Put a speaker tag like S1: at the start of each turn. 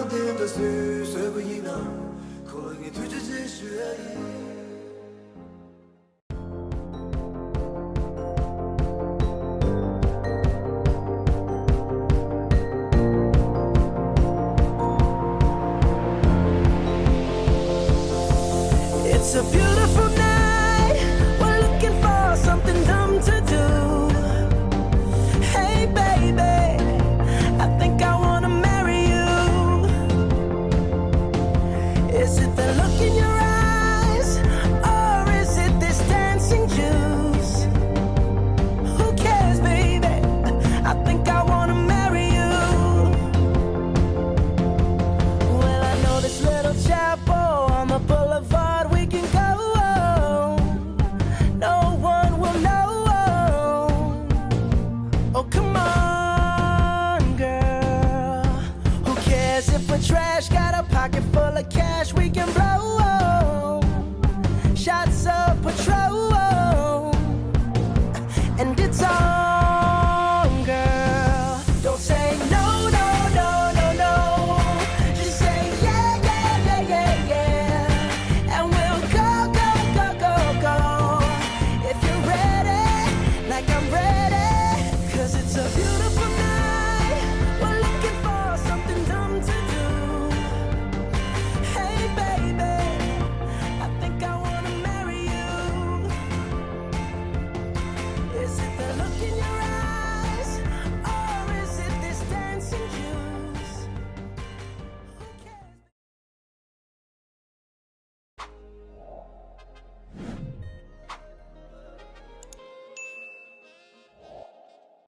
S1: 当天的岁岁不一样，可以推着继续而已。It's a beautiful night. We're looking for something dumb to do. Hey baby, I think I wanna marry you. Is it the look in your eyes, or is it this dancing juice? Who cares, baby? I think I wanna marry you. Well, I know this little chapel on the boulevard. We can go, no one will know. Oh, come on, girl. Who cares if we're trash? Got a pocket full of cash we can blow. Shots of patrol, and it's all